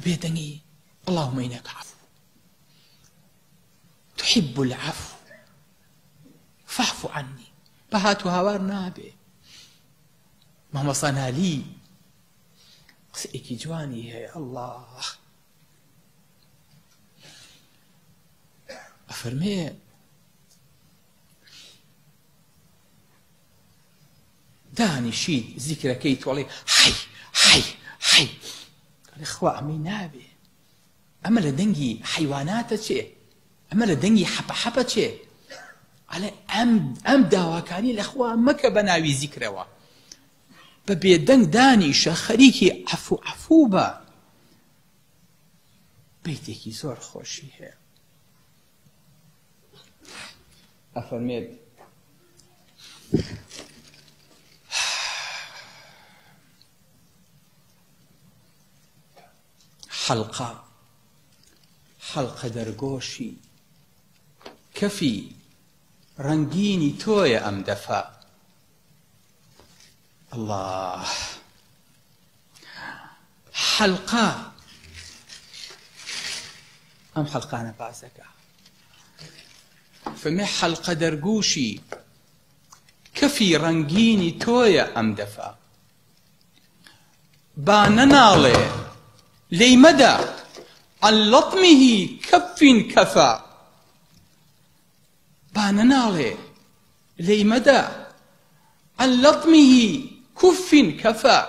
بيدني اللهم إنك عفو تحب العفو فاعف عني بهات هاوار نابێ مامەسان عەلی قسەیەکی جوانی هەیە الله ئەفەرمێ دانیشید زیکرەکەی تۆڵێ حی حی حی خوا ئەمەی نابێ ئەمە لە دەنگی حیواناتە چێ ئەمە لە دەنگی حەپە چێ ئەڵێ ئەم داواکانی لەخوا مەکە بە ناوی زیکرەوە بە بێدەنگ دانیشە خەریکی عەفوو بە بەیتێکی زۆر خۆشی هەیە ئەفەرمێت حەڵقە دەرگۆشی کەفی ڕەنگینی تۆیە ئەم دەفە الله حەڵقە ئەم حەڵقانە باسەکە فەرمێ حەڵقە دەرگۆشی کەفی ڕەنگینی تۆیە ئەم دەفە با نەناڵێ لێی مەدە عن لطمه كف كفى با نەناڵێ لێی مەدە عن لطمه كف كفى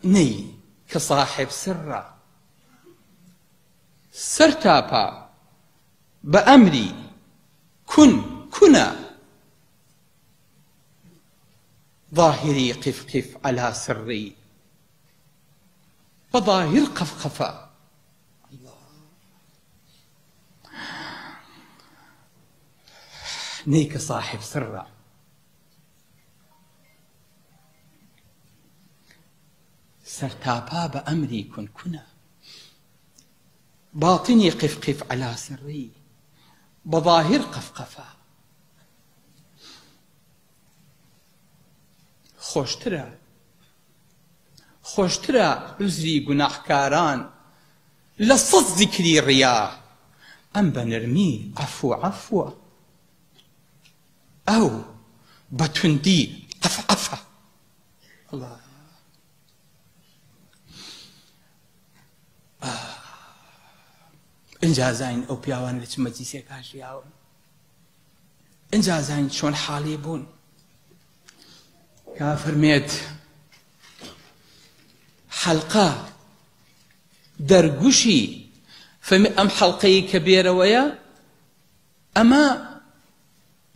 نەی کە صاحب سرە سەر تاپە بە ئەمری كنا ظاهري قف على سري وظاهر قفقفا الله نيك صاحب سرة سرتابا بأمري كنا باطني قف على سري بظاهر قفقفا خۆشترە عوزری گوناحکاران لە سەد زیکری ڕیا ئەم بە نەرمی عەفووە ئەو بە توندی عەفعەفە الله ئینجا زاین ئەو پیاوان لە چ مەجلیسێکا ژیاون ئینجا زاین چۆن حاڵی بوون کافرمێت حەڵقە دەرگوشی فەرمی ئەم حەڵقەی کە بێرەوەیە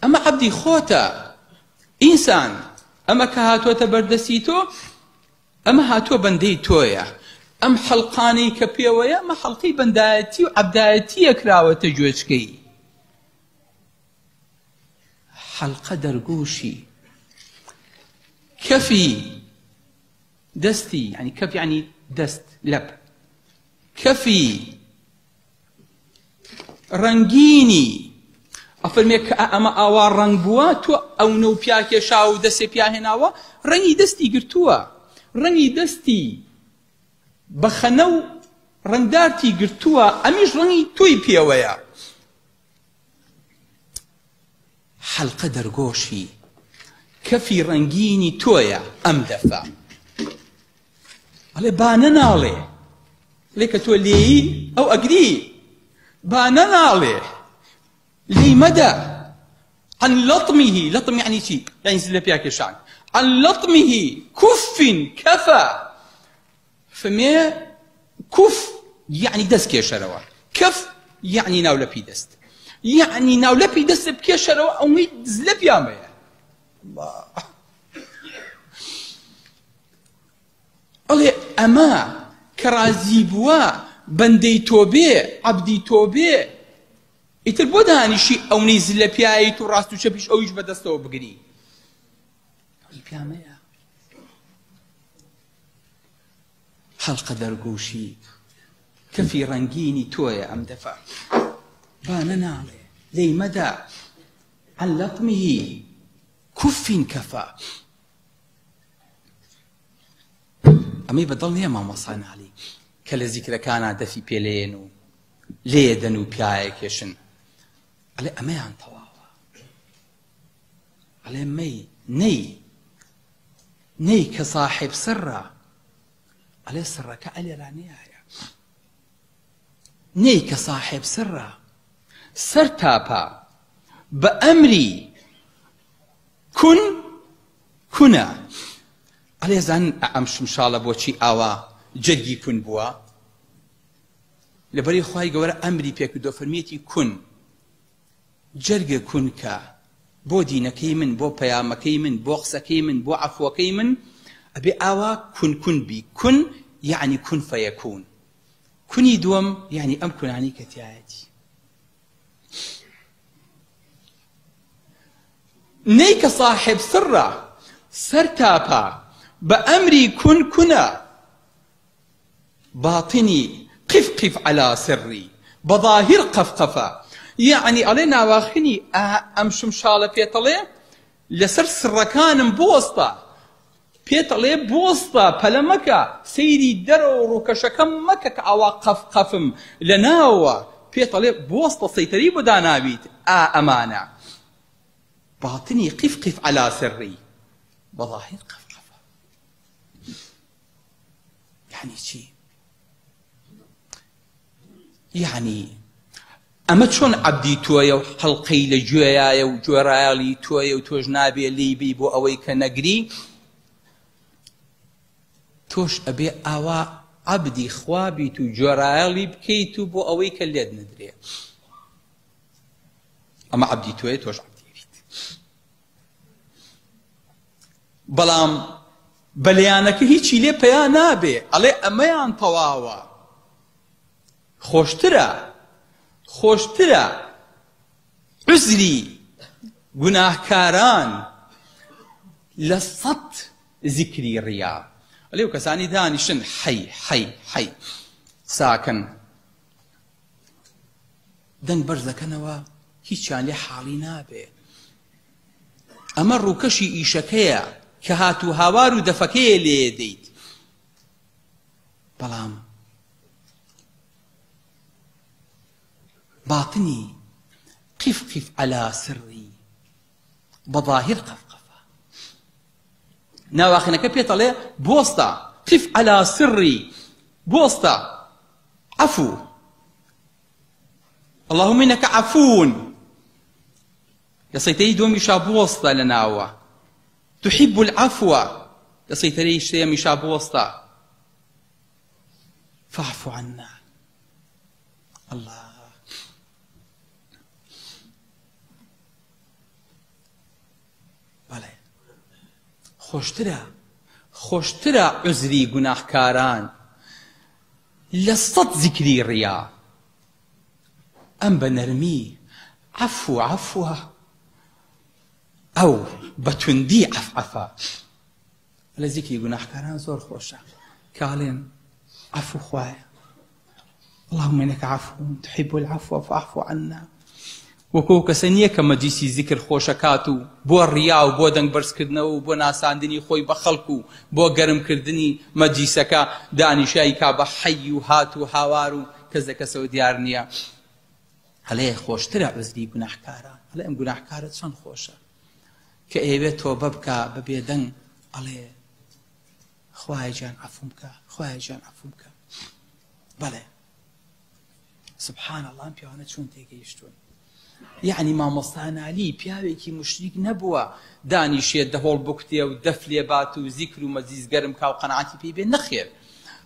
ئەمە عەبدی خۆتە ئینسان ئەمە کە هاتووەتە بەردەستی تۆ ئەمە هاتووە بەندەی تۆیە ئەم حەڵقانەی کە پێوەیە ئەمە حەڵقەی بەندایەتی و عەبدایەتیە کراوەتە گوێچکەی حەڵقە دەرگوشی كفي دستي يعني كف يعني دست لب كفي رنگيني أفرميك أما أوار رنگ بوا تو أو نو بياك شاو دستي بيا هناوا رنگي دستي قرتوا رنگي دستي بخنو رنگدارتي قرتوا أميش رنگي توي بياويا حەڵقە دەرگۆشی کەفی ڕەنگینی تۆیە ئەم دەفە ئەڵێ با نەناڵێ لێ کە تۆ لێیی ئەو ئەگری با نەناڵێ لێی مەدە عن لطمه لطم يعني چی يعني زلە پیا کێشان عن لطمه كف كفى فمێ كف يعني دەست کێشەرەوە كف يعني ناولەپی دەست يعني ناولەپی دەست بکێشەرەوە ئەوەی زلە پیامەیە الله ئەڵێ ئەمە کە رازی بووە بەندەی تۆ بێ عەبدی تۆ بێ ئیتر بۆ دانیشی ئەوەی زلە پیایت و ڕاست و چەپیش ئەویش بەدەستەوە بگری ئەوەی پیامەیە حەڵقە دەرگۆشی کەفی ڕەنگینی تۆیە ئەم دەفە با نەناڵێ لێی مەدە عن لطمه كف كفى ئەمەی بەدڵ نییە مامۆستا ناڵی کە لە زیکرەکانە دەفی پێلێن و لێدەن و پیاەکێشن ئەڵێ ئەمەیان تەواوە ئەڵێ نەی کە صاحب سڕە ئەڵێ سڕەکە ئەلێرانەیە نەی کە صاحب سڕە سەر تاپە بە ئەمری کونە ئەڵێ زان ئەم شمشاڵە بۆچی ئاوا جەرگی کون بووە لەبەری خوای گەورە ئەمری پێکردۆ فەرمیەتی کون جەرگە کونکە بۆ دینەکەی من بۆ پەیامەکەی من بۆ قسەکەی من بۆ عەفوەکەی من ئەبێ ئاوا کون بی کون یعنی کون فەیەکون کونی دووەم یعنی ئەم کونانی کە تایەتی نەی کە صاحب سڕە سەر تاپە بە ئەمری کونە باطنی قف على سری بەظاهر قەفقەفە یعنی ئەڵێ ناواخنی ئەم شمشاڵە پێتەڵێ لەسەر سڕەکانم بۆستە پێتەڵێ بۆستە پەلە مەکە سەیری دەرەوە ڕووکەشەکەم مەکە کە ئاوا قەفقەفم لە ناوە پێتەڵێ بۆستە سەیتەری بۆ داناویت ئەمانە باطنی قف على سری بەظاهر قەفقەفە یعنی چی؟ یعنی ئەمە چۆن عەبدی تۆیە و حەڵقەی لە گوێیایە و گوێڕایەڵی تۆیە و تۆش نابێ لیبی بۆ ئەوەی کە نەگری تۆش ئەبێ ئاوا عەبدی خوا بیت و گوێڕایەڵی بکەیت و بۆ ئەوەی کە لێت نەدرێ ئەمە عەبدی تۆیە تۆش عەبدی بیت بەڵام بەلەیانەکە هیچی لێ پەیا نابێ ئەڵێ ئەمەیان تەواوە خۆشترە عوزری گوناهکاران لە 100 زیکری ڕیا ئەلێ و کەسانی دانیشن حەی ساکن دەنگ بەرز دەکەنەوە هیچیان لێ حاڵی نابێ ئەمە ڕووکەشی ئیشەکەیە کە هاتوو هاوار و دەفەکەیە لێ دەیت بەڵام باطني قف على سري بظاهر قفقفة ناواخنك بيطلع بوسطة قف على سري بوسطة عفو اللهم إنك عفون يا سيتي دوم يشاب وسطة لناوة تحب العفو يا سيتي يشتيم يشاب وسطة فاعفو عنا الله خۆشترە عوزری گوناهکاران لە 100 زیکری ڕیا ئەم بە نەرمی عەفوە ئەو بە توندی عەفعەفە لە زیکری گوناهکاران زۆر خۆشە کاڵێن عەفو خوایە اللهم إنك عفو تحب العفو فاعف عنا وەکو کەسە نییە کە مەجلیسی زیکر خۆشەکات و بۆ ڕیا و بۆ دەنگ بەرزکردنەوە و بۆ ناساندنی خۆی بە خەڵک و بۆ گەرمکردنی مەجلیسەکە دانیشایی کا بە حەی و هات و هاوار و کەس لە کەسەوە دیار نییە هەڵێ خۆشترە عوزری گوناهکاران هەڵێ ئەم گوناهکارە چەند خۆشە کە ئێوێ تۆبە بکە بە بێدەنگ ئەڵێ خوایە گیان عەفوم بکە بەڵێ سبحان الله ئەم پیاوانە چۆن تێگەیشتوون یعنی مامۆستانالی پیاوێکی مشریک نەبووە دانیشێت دەهۆڵ بکتێ و دەف لێ بات و زیکر و مەجلیس گەرم کا و قەناعەتی پێی بێ نەخێر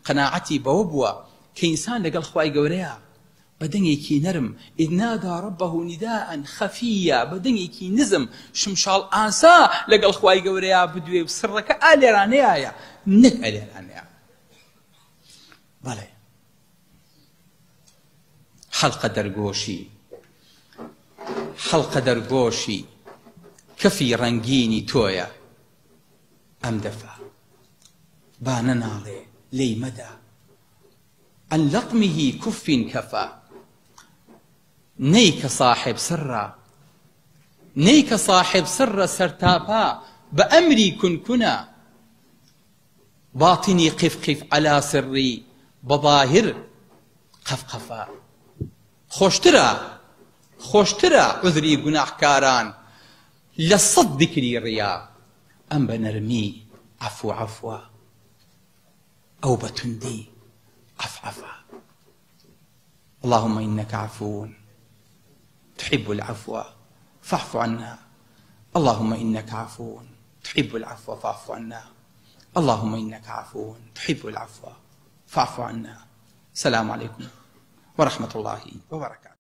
قەناعەتی بەوە بووە کە ئینسان لەگەڵ خوای گەورەیە بە دەنگێکی نەرم ئیذ نادا رەبەهو نداء خەفیە بە دەنگێکی نزم شمشاڵ ئاسا لەگەڵ خوای گەورەیە بدوێ و سڕەکە ئالێرانەیە نەک ئەلێرانەیە بەڵێ حەڵقە دەرگۆشی کەفی ڕەنگینی تۆیە ئەم دەفە با نەناڵێ لێی مەدا عن لەطمیه کف کەفە نەی کە صاحب سڕە سەرتاپا بە ئەمری کونکونە باطني قفقف على سري بظاهر قفقفا. خۆشترە عذری گوناحکاران لە سەد ذیکری ڕیا، ئەم بە نەرمی عەفوە ئەو بە توندی عەفعەفە. اللهم إنك عفو تحب العفو فاعف عنا. اللهم إنك عفو تحب العفو فاعف عنا. اللهم إنك عفو تحب العفو فاعف عنا. السلام عليكم ورحمة الله وبركاته.